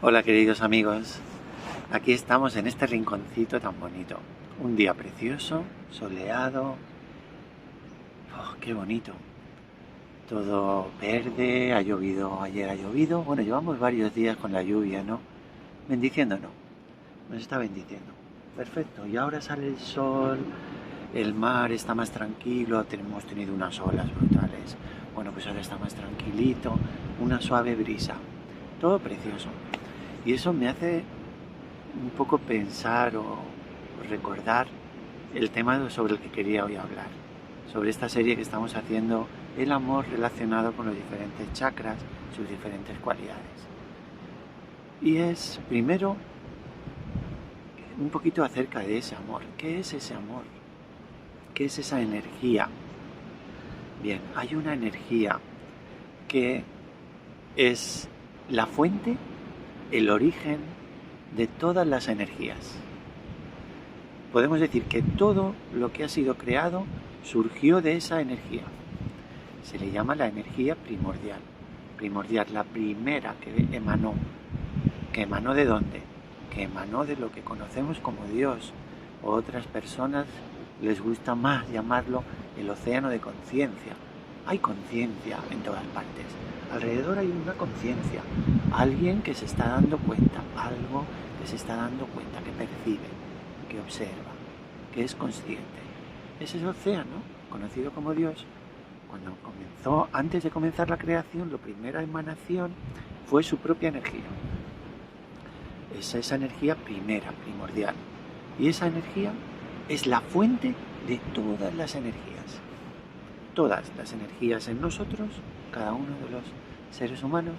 Hola queridos amigos, aquí estamos en este rinconcito tan bonito. Un día precioso, soleado, qué bonito. Todo verde, ha llovido, ayer ha llovido. Bueno, llevamos varios días con la lluvia, ¿no? Bendiciéndonos, nos está bendiciendo. Perfecto, y ahora sale el sol, el mar está más tranquilo, hemos tenido unas olas brutales. Bueno, pues ahora está más tranquilito, una suave brisa. Todo precioso. Y eso me hace un poco pensar o recordar el tema sobre el que quería hoy hablar, sobre esta serie que estamos haciendo, el amor relacionado con los diferentes chakras, sus diferentes cualidades. Y es, primero, un poquito acerca de ese amor. ¿Qué es ese amor? ¿Qué es esa energía? Bien, hay una energía que es la fuente, el origen de todas las energías. Podemos decir que todo lo que ha sido creado surgió de esa energía. Se le llama la energía primordial. Primordial, la primera que emanó. ¿Que emanó de dónde? Que emanó de lo que conocemos como Dios. O otras personas les gusta más llamarlo el océano de conciencia. Hay conciencia en todas partes. Alrededor hay una conciencia. Alguien que se está dando cuenta. Algo que se está dando cuenta, que percibe, que observa, que es consciente. Ese océano, conocido como Dios, cuando comenzó, antes de comenzar la creación, la primera emanación fue su propia energía. Es esa energía primera, primordial. Y esa energía es la fuente de todas las energías. Todas las energías en nosotros, cada uno de los seres humanos,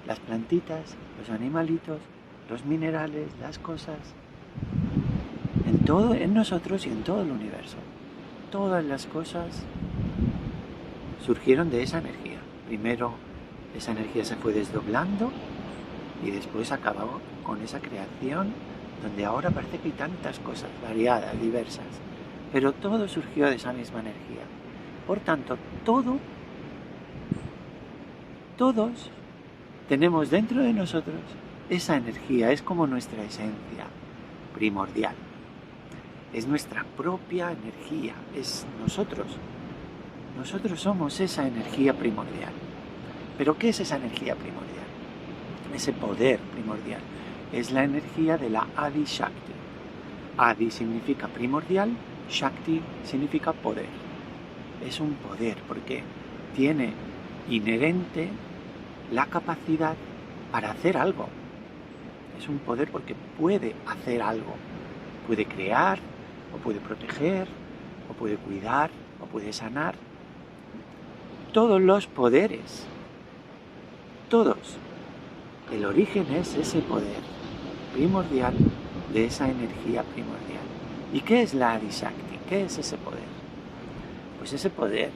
las plantitas, los animalitos, los minerales, las cosas, en nosotros y en todo el universo. Todas las cosas surgieron de esa energía. Primero esa energía se fue desdoblando y después acabó con esa creación donde ahora parece que hay tantas cosas variadas, diversas, pero todo surgió de esa misma energía. Por tanto, todos tenemos dentro de nosotros esa energía, es como nuestra esencia primordial. Es nuestra propia energía, es nosotros. Nosotros somos esa energía primordial. ¿Pero qué es esa energía primordial? Ese poder primordial. Es la energía de la Adi Shakti. Adi significa primordial, Shakti significa poder. Es un poder porque tiene inherente la capacidad para hacer algo. Es un poder porque puede hacer algo. Puede crear, o puede proteger, o puede cuidar, o puede sanar. Todos los poderes, todos. El origen es ese poder primordial de esa energía primordial. ¿Y qué es la Adi Shakti? ¿Qué es ese poder? Pues ese poder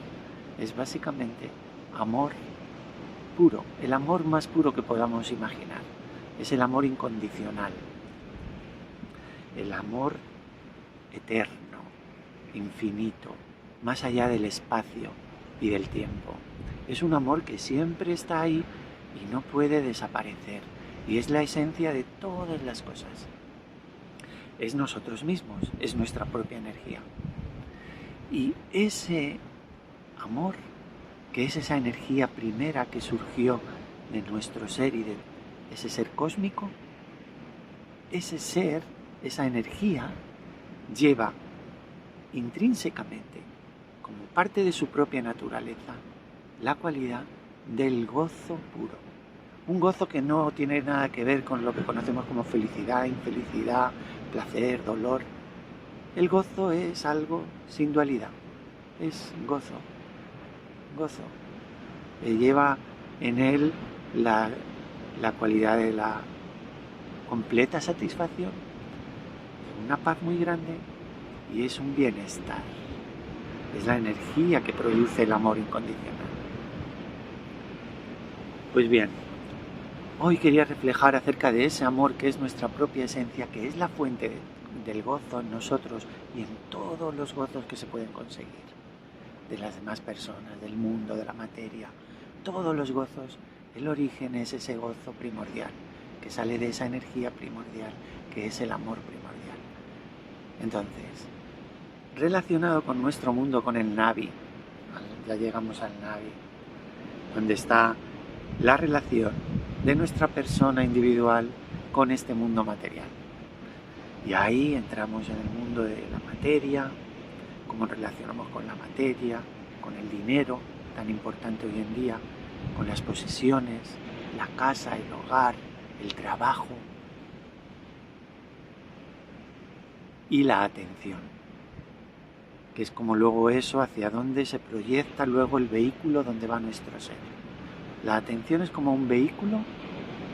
es básicamente amor puro, el amor más puro que podamos imaginar. Es el amor incondicional, el amor eterno, infinito, más allá del espacio y del tiempo. Es un amor que siempre está ahí y no puede desaparecer. Y es la esencia de todas las cosas. Es nosotros mismos, es nuestra propia energía. Y ese amor, que es esa energía primera que surgió de nuestro ser y de ese ser cósmico, ese ser, esa energía, lleva intrínsecamente, como parte de su propia naturaleza, la cualidad del gozo puro. Un gozo que no tiene nada que ver con lo que conocemos como felicidad, infelicidad, placer, dolor. El gozo es algo sin dualidad, es gozo, gozo. Lleva en él la cualidad de la completa satisfacción, una paz muy grande y es un bienestar. Es la energía que produce el amor incondicional. Pues bien, hoy quería reflejar acerca de ese amor que es nuestra propia esencia, que es la fuente del gozo en nosotros y en todos los gozos que se pueden conseguir, de las demás personas, del mundo, de la materia. Todos los gozos, el origen es ese gozo primordial, que sale de esa energía primordial, que es el amor primordial. Entonces, relacionado con nuestro mundo, con el Navi, ya llegamos al Navi, donde está la relación de nuestra persona individual con este mundo material. Y ahí entramos en el mundo de la materia, cómo nos relacionamos con la materia, con el dinero, tan importante hoy en día, con las posesiones, la casa, el hogar, el trabajo y la atención, que es como luego eso hacia dónde se proyecta luego el vehículo donde va nuestro ser. La atención es como un vehículo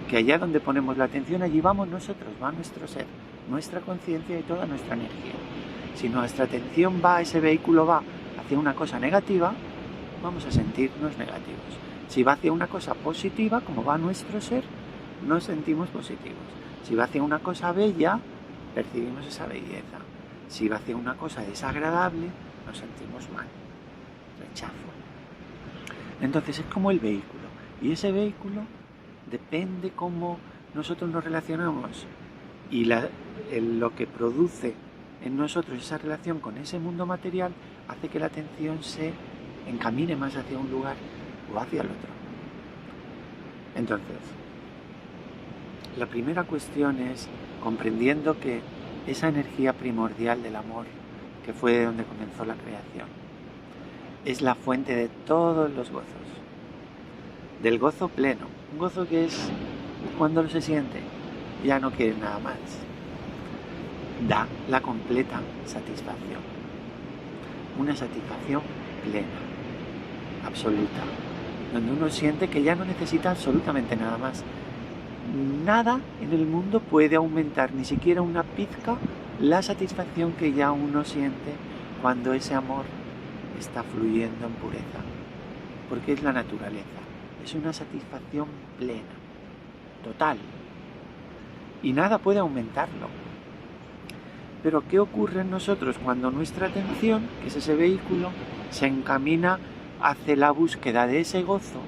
que allá donde ponemos la atención, allí vamos nosotros, va nuestro ser, nuestra conciencia y toda nuestra energía. Si nuestra atención va, ese vehículo va hacia una cosa negativa, vamos a sentirnos negativos. Si va hacia una cosa positiva, como va nuestro ser, nos sentimos positivos. Si va hacia una cosa bella, percibimos esa belleza. Si va hacia una cosa desagradable, nos sentimos mal, rechazo. Entonces es como el vehículo. Y ese vehículo depende cómo nosotros nos relacionamos y lo que produce en nosotros esa relación con ese mundo material hace que la atención se encamine más hacia un lugar o hacia el otro. Entonces, la primera cuestión es comprendiendo que esa energía primordial del amor, que fue de donde comenzó la creación, es la fuente de todos los gozos, del gozo pleno, un gozo que es cuando se siente, ya no quiere nada más, da la completa satisfacción, una satisfacción plena, absoluta, donde uno siente que ya no necesita absolutamente nada más. Nada en el mundo puede aumentar, ni siquiera una pizca, la satisfacción que ya uno siente cuando ese amor está fluyendo en pureza, porque es la naturaleza, es una satisfacción plena, total, y nada puede aumentarlo. Pero ¿qué ocurre en nosotros cuando nuestra atención, que es ese vehículo, se encamina hacia la búsqueda de ese gozo?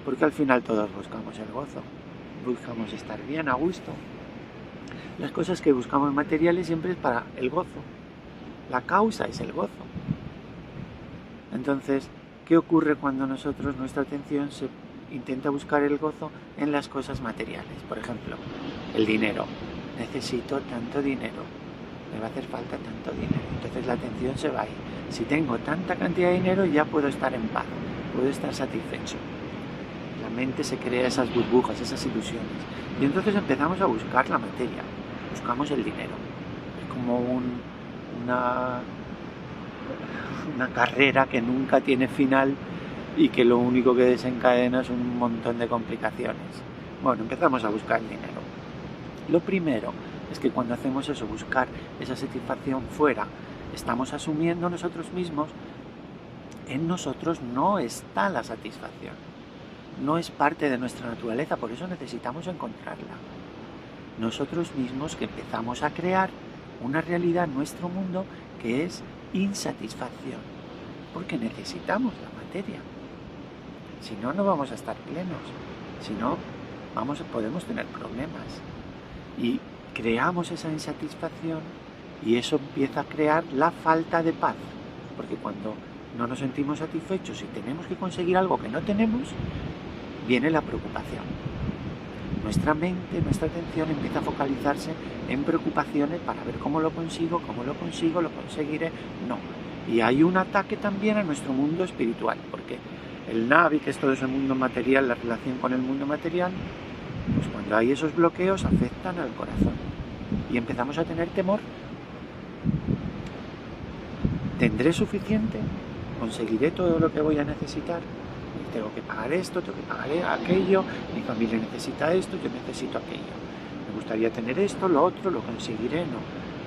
Porque al final todos buscamos el gozo, buscamos estar bien, a gusto. Las cosas que buscamos materiales siempre es para el gozo. La causa es el gozo. Entonces, ¿qué ocurre cuando nosotros, nuestra atención se intenta buscar el gozo en las cosas materiales? Por ejemplo, el dinero. Necesito tanto dinero, me va a hacer falta tanto dinero. Entonces la atención se va ahí. Si tengo tanta cantidad de dinero, ya puedo estar en paz, puedo estar satisfecho. La mente se crea esas burbujas, esas ilusiones. Y entonces empezamos a buscar la materia, buscamos el dinero. Es como una carrera que nunca tiene final y que lo único que desencadena es un montón de complicaciones. Bueno, empezamos a buscar el dinero. Lo primero es que cuando hacemos eso, buscar esa satisfacción fuera, estamos asumiendo nosotros mismos, en nosotros no está la satisfacción, no es parte de nuestra naturaleza, por eso necesitamos encontrarla. Nosotros mismos que empezamos a crear una realidad en nuestro mundo que es insatisfacción, porque necesitamos la materia. Si no, no vamos a estar plenos, si no, podemos tener problemas. Y creamos esa insatisfacción y eso empieza a crear la falta de paz, porque cuando no nos sentimos satisfechos y tenemos que conseguir algo que no tenemos, viene la preocupación. Nuestra mente, nuestra atención empieza a focalizarse en preocupaciones para ver cómo lo consigo, lo conseguiré, no. Y hay un ataque también a nuestro mundo espiritual, porque el Navi, que es todo ese mundo material, la relación con el mundo material, pues cuando hay esos bloqueos afectan al corazón y empezamos a tener temor. ¿Tendré suficiente? ¿Conseguiré todo lo que voy a necesitar? Tengo que pagar esto, tengo que pagar aquello, mi familia necesita esto, yo necesito aquello. Me gustaría tener esto, lo otro, lo conseguiré, no.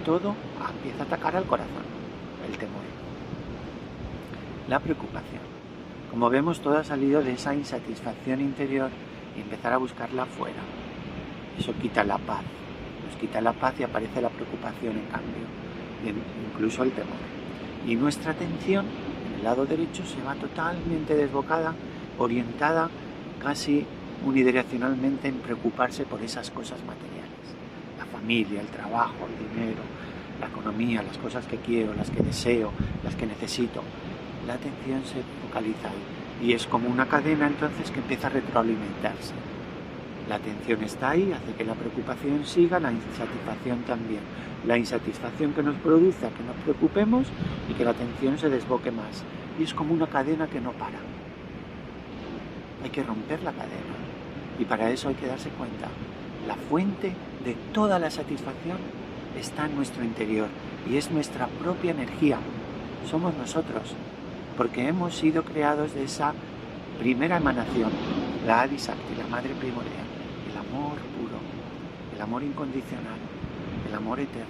Todo empieza a atacar al corazón, el temor. La preocupación. Como vemos, todo ha salido de esa insatisfacción interior y empezar a buscarla afuera. Eso quita la paz, nos quita la paz y aparece la preocupación en cambio, incluso el temor. Y nuestra atención, en el lado derecho, se va totalmente desbocada, orientada casi unidireccionalmente en preocuparse por esas cosas materiales. La familia, el trabajo, el dinero, la economía, las cosas que quiero, las que deseo, las que necesito. La atención se focaliza ahí y es como una cadena entonces que empieza a retroalimentarse. La atención está ahí, hace que la preocupación siga, la insatisfacción también. La insatisfacción que nos produce a que nos preocupemos y que la atención se desboque más. Y es como una cadena que no para. Hay que romper la cadena. Y para eso hay que darse cuenta. La fuente de toda la satisfacción está en nuestro interior y es nuestra propia energía. Somos nosotros, porque hemos sido creados de esa primera emanación, la Adi Shakti, la madre primordial. El amor puro, el amor incondicional, el amor eterno.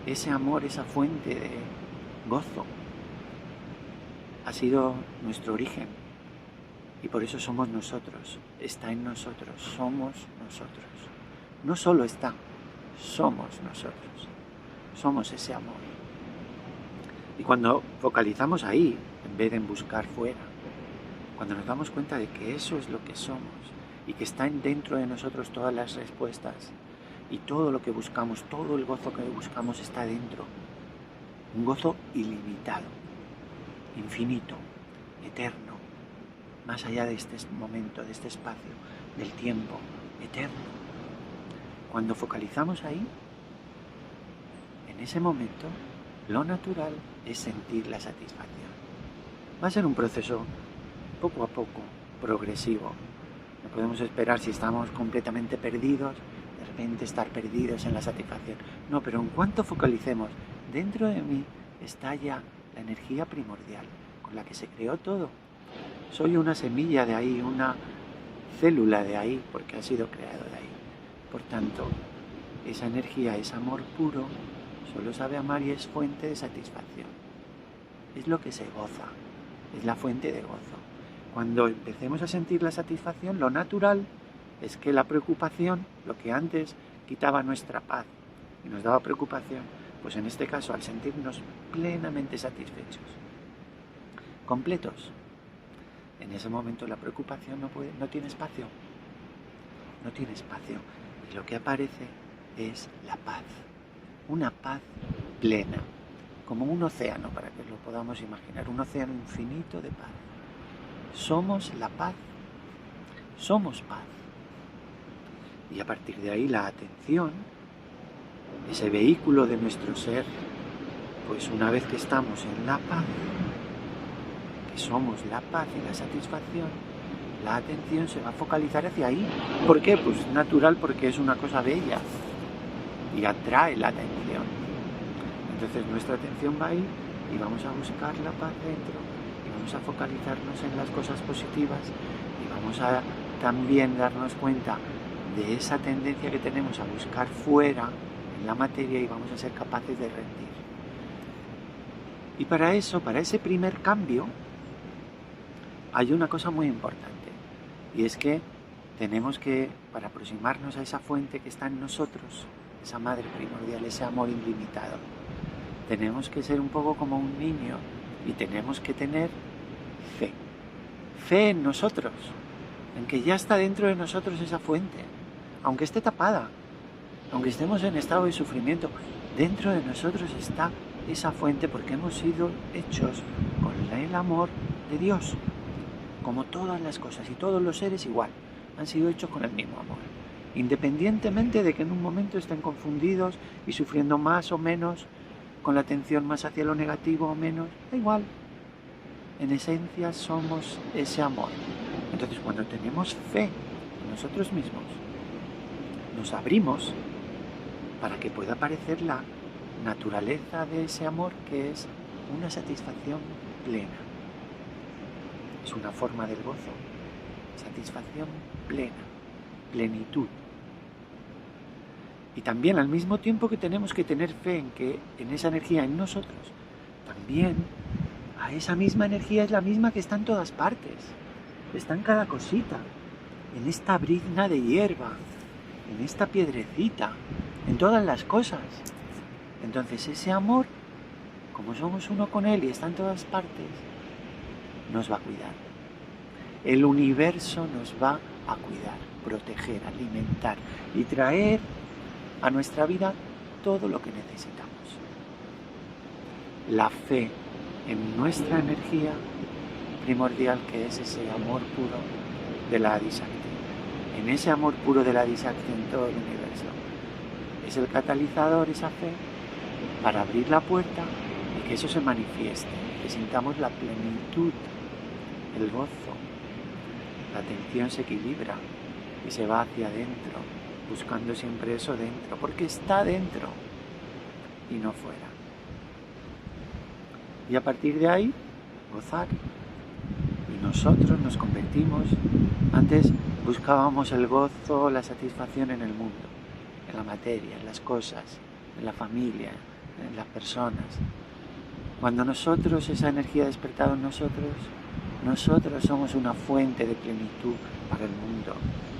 Ese amor, esa fuente de gozo, ha sido nuestro origen. Y por eso somos nosotros, está en nosotros, somos nosotros. No solo está, somos nosotros. Somos ese amor. Y cuando focalizamos ahí, en vez de en buscar fuera, cuando nos damos cuenta de que eso es lo que somos, y que están dentro de nosotros todas las respuestas y todo lo que buscamos, todo el gozo que buscamos está dentro. Un gozo ilimitado, infinito, eterno, más allá de este momento, de este espacio, del tiempo, eterno. Cuando focalizamos ahí, en ese momento, lo natural es sentir la satisfacción. Va a ser un proceso poco a poco, progresivo. No podemos esperar, si estamos completamente perdidos, de repente estar perdidos en la satisfacción. No, pero en cuanto focalicemos, dentro de mí está ya la energía primordial con la que se creó todo. Soy una semilla de ahí, una célula de ahí, porque ha sido creado de ahí. Por tanto, esa energía, ese amor puro, solo sabe amar y es fuente de satisfacción. Es lo que se goza, es la fuente de gozo. Cuando empecemos a sentir la satisfacción, lo natural es que la preocupación, lo que antes quitaba nuestra paz y nos daba preocupación, pues en este caso, al sentirnos plenamente satisfechos, completos, en ese momento la preocupación no tiene espacio. No tiene espacio. Y lo que aparece es la paz. Una paz plena, como un océano, para que lo podamos imaginar, un océano infinito de paz. Somos la paz, somos paz. Y a partir de ahí la atención, ese vehículo de nuestro ser, pues una vez que estamos en la paz, que somos la paz y la satisfacción, la atención se va a focalizar hacia ahí. ¿Por qué? Pues natural, porque es una cosa bella y atrae la atención. Entonces nuestra atención va ahí y vamos a buscar la paz dentro y vamos a focalizarnos en las cosas positivas y vamos a también darnos cuenta de esa tendencia que tenemos a buscar fuera en la materia y vamos a ser capaces de rendir. Y para eso, para ese primer cambio, hay una cosa muy importante y es que tenemos que, para aproximarnos a esa fuente que está en nosotros, esa madre primordial, ese amor ilimitado, tenemos que ser un poco como un niño y tenemos que tener fe. Fe en nosotros, en que ya está dentro de nosotros esa fuente, aunque esté tapada, aunque estemos en estado de sufrimiento, dentro de nosotros está esa fuente porque hemos sido hechos con el amor de Dios, como todas las cosas y todos los seres igual, han sido hechos con el mismo amor. Independientemente de que en un momento estén confundidos y sufriendo más o menos, con la atención más hacia lo negativo o menos, da igual. En esencia somos ese amor. Entonces cuando tenemos fe en nosotros mismos, nos abrimos para que pueda aparecer la naturaleza de ese amor, que es una satisfacción plena. Es una forma del gozo, satisfacción plena, plenitud. Y también al mismo tiempo que tenemos que tener fe en esa energía en nosotros, también a esa misma energía es la misma que está en todas partes, está en cada cosita, en esta brizna de hierba, en esta piedrecita, en todas las cosas. Entonces ese amor, como somos uno con él y está en todas partes, nos va a cuidar. El universo nos va a cuidar, proteger, alimentar y traer a nuestra vida todo lo que necesitamos. La fe en nuestra energía primordial, que es ese amor puro de la Adishakti. En ese amor puro de la Adishakti en todo el universo. Es el catalizador, esa fe, para abrir la puerta y que eso se manifieste, que sintamos la plenitud, el gozo, la atención se equilibra y se va hacia adentro, buscando siempre eso dentro, porque está dentro y no fuera. Y a partir de ahí, gozar. Y nosotros nos convertimos, antes buscábamos el gozo, la satisfacción en el mundo, en la materia, en las cosas, en la familia, en las personas. Cuando nosotros, esa energía ha despertado en nosotros somos una fuente de plenitud para el mundo,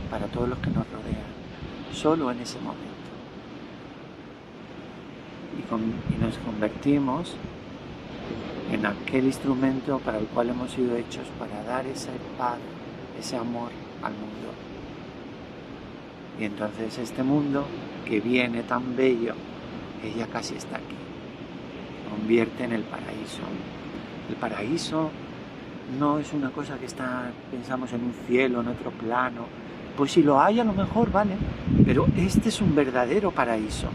para todos los que nos rodean, solo en ese momento. Y nos convertimos en aquel instrumento para el cual hemos sido hechos, para dar esa paz, ese amor al mundo. Y entonces este mundo que viene tan bello, que ya casi está aquí, se convierte en el paraíso. El paraíso no es una cosa que pensamos en un cielo, en otro plano. Pues si lo hay, a lo mejor, vale, pero este es un verdadero paraíso.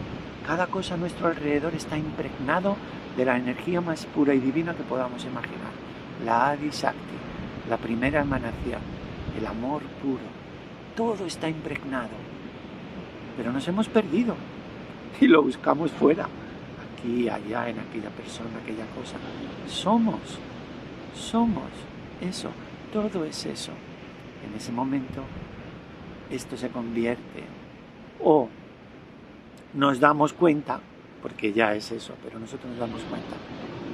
Cada cosa a nuestro alrededor está impregnado de la energía más pura y divina que podamos imaginar. La Adishakti, la primera emanación, el amor puro. Todo está impregnado. Pero nos hemos perdido y lo buscamos fuera. Aquí, allá, en aquella persona, aquella cosa. Somos eso. Todo es eso. En ese momento, esto se convierte o nos damos cuenta, porque ya es eso, pero nosotros nos damos cuenta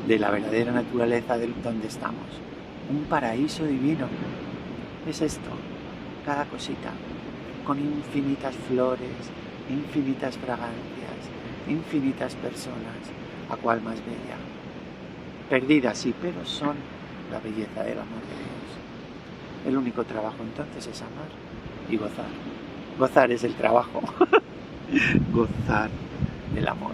de la verdadera naturaleza de donde estamos. Un paraíso divino. Es esto, cada cosita, con infinitas flores, infinitas fragancias, infinitas personas, a cual más bella. Perdidas, sí, pero son la belleza del amor de Dios. El único trabajo entonces es amar y gozar. Gozar es el trabajo. Gozar del amor.